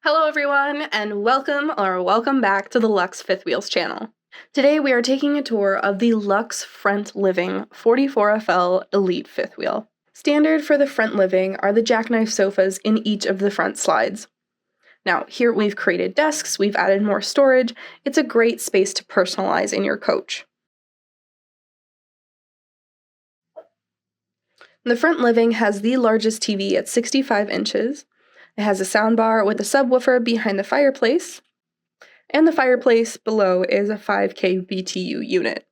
Hello everyone, and welcome back to the Luxe Fifth Wheels channel. Today we are taking a tour of the Luxe Front Living 44FL Elite Fifth Wheel. Standard for the front living are the jackknife sofas in each of the front slides. Now, here we've created desks, we've added more storage. It's a great space to personalize in your coach. The front living has the largest TV at 65 inches. It has a soundbar with a subwoofer behind the fireplace, and the fireplace below is a 5K BTU unit.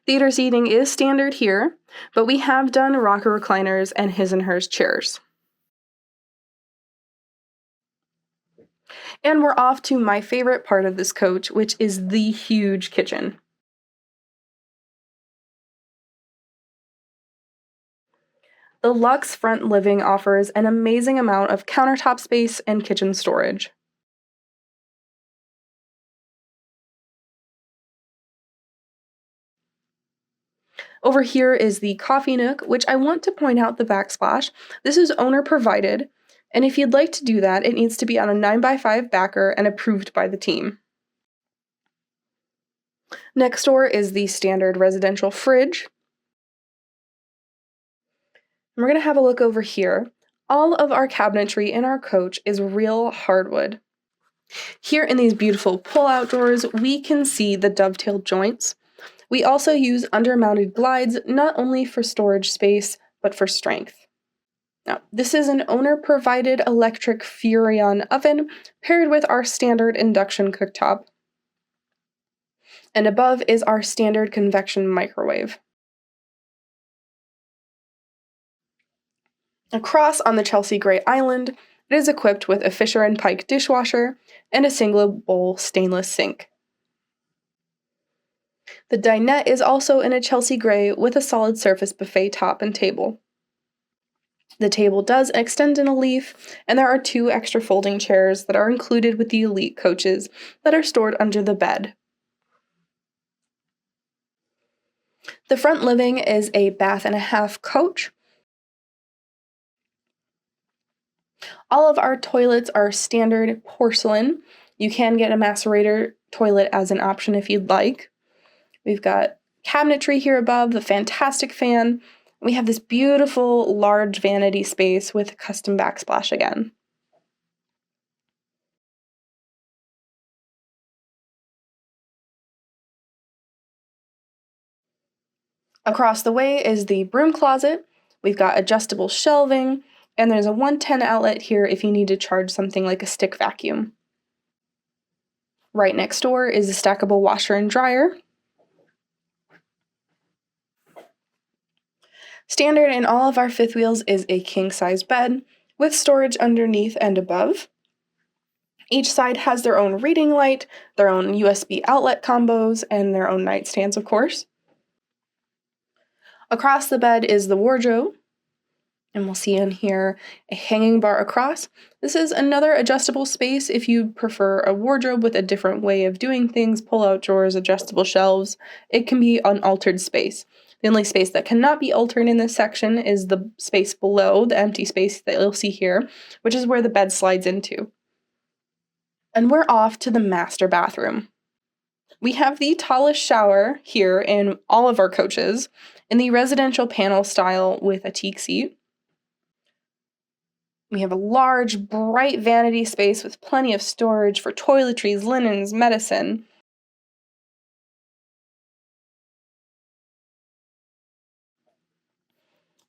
Theater seating is standard here, but we have done rocker recliners and his and hers chairs. And we're off to my favorite part of this coach, which is the huge kitchen. The Luxe Front Living offers an amazing amount of countertop space and kitchen storage. Over here is the coffee nook, which I want to point out the backsplash. This is owner provided, and if you'd like to do that, it needs to be on a 9x5 backer and approved by the team. Next door is the standard residential fridge. We're going to have a look over here. All of our cabinetry in our coach is real hardwood. Here in these beautiful pull-out drawers, we can see the dovetailed joints. We also use under-mounted glides, not only for storage space, but for strength. Now, this is an owner-provided electric Furrion oven paired with our standard induction cooktop. And above is our standard convection microwave. Across on the Chelsea Gray Island, it is equipped with a Fisher & Pike dishwasher and a single bowl stainless sink. The dinette is also in a Chelsea Gray with a solid surface buffet top and table. The table does extend in a leaf, and there are 2 extra folding chairs that are included with the Elite coaches that are stored under the bed. The front living is a bath and a half coach. All of our toilets are standard porcelain. You can get a macerator toilet as an option if you'd like. We've got cabinetry here above, the fantastic fan. We have this beautiful large vanity space with a custom backsplash again. Across the way is the broom closet. We've got adjustable shelving, and there's a 110 outlet here if you need to charge something like a stick vacuum. Right next door is a stackable washer and dryer. Standard in all of our fifth wheels is a king-size bed with storage underneath and above. Each side has their own reading light, their own USB outlet combos, and their own nightstands, of course. Across the bed is the wardrobe, and we'll see in here a hanging bar across. This is another adjustable space if you prefer a wardrobe with a different way of doing things, pull-out drawers, adjustable shelves. It can be an altered space. The only space that cannot be altered in this section is the space below, the empty space that you'll see here, which is where the bed slides into. And we're off to the master bathroom. We have the tallest shower here in all of our coaches, in the residential panel style with a teak seat. We have a large, bright vanity space with plenty of storage for toiletries, linens, medicine.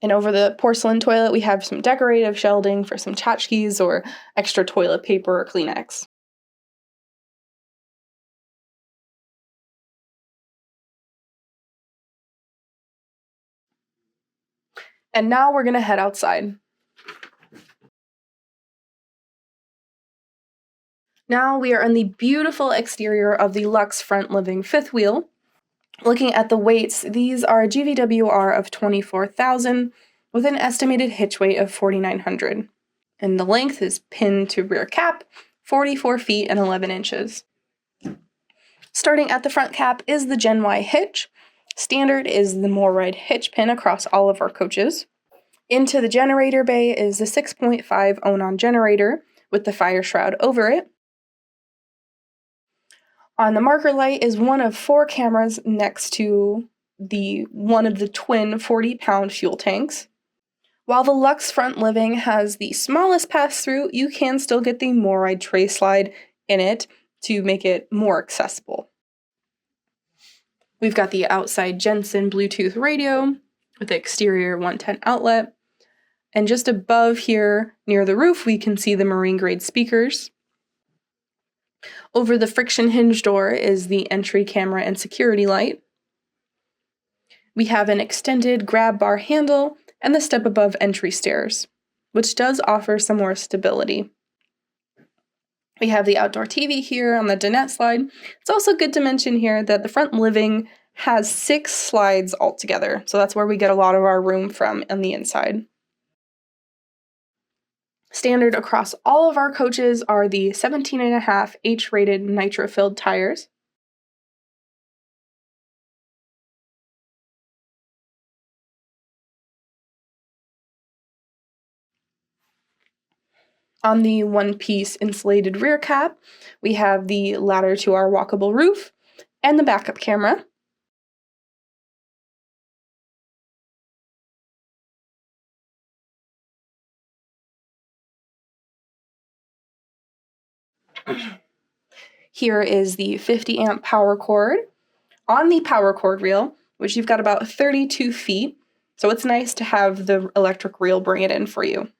And over the porcelain toilet, we have some decorative shelving for some tchotchkes or extra toilet paper or Kleenex. And now we're going to head outside. Now we are in the beautiful exterior of the Luxe Front Living fifth wheel. Looking at the weights, these are a GVWR of 24,000 with an estimated hitch weight of 4,900. And the length is pin to rear cap, 44 feet and 11 inches. Starting at the front cap is the Gen Y hitch. Standard is the Morride hitch pin across all of our coaches. Into the generator bay is the 6.5 Onan generator with the fire shroud over it. On the marker light is one of 4 cameras next to one of the twin 40-pound fuel tanks. While the Luxe front living has the smallest pass-through, you can still get the MORride tray slide in it to make it more accessible. We've got the outside Jensen Bluetooth radio with the exterior 110 outlet. And just above here, near the roof, we can see the marine-grade speakers. Over the friction hinge door is the entry camera and security light. We have an extended grab bar handle and the step above entry stairs, which does offer some more stability. We have the outdoor TV here on the dinette slide. It's also good to mention here that the front living has 6 slides altogether, so that's where we get a lot of our room from on the inside. Standard across all of our coaches are the 17.5 H-rated nitro-filled tires. On the one-piece insulated rear cap, we have the ladder to our walkable roof and the backup camera. Here is the 50 amp power cord on the power cord reel, which you've got about 32 feet, so it's nice to have the electric reel bring it in for you.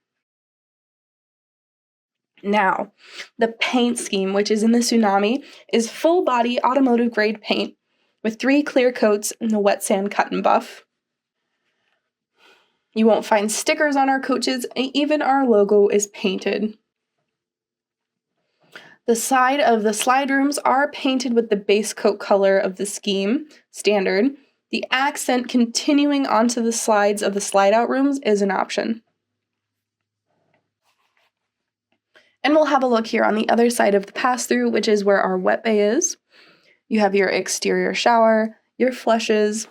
Now, the paint scheme, which is in the Tsunami, is full body automotive grade paint with 3 clear coats and the wet sand cut and buff. You won't find stickers on our coaches, and even our logo is painted. The side of the slide rooms are painted with the base coat color of the scheme, standard. The accent continuing onto the slides of the slide-out rooms is an option. And we'll have a look here on the other side of the pass-through, which is where our wet bay is. You have your exterior shower, your flushes.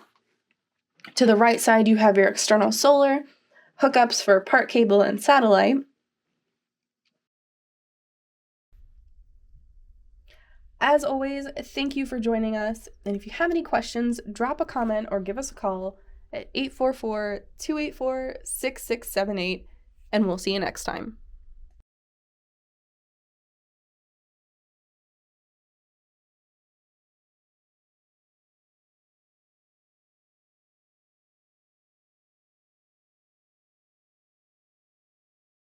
To the right side, you have your external solar, hookups for part cable and satellite. As always, thank you for joining us. And if you have any questions, drop a comment or give us a call at 844-284-6678, and we'll see you next time.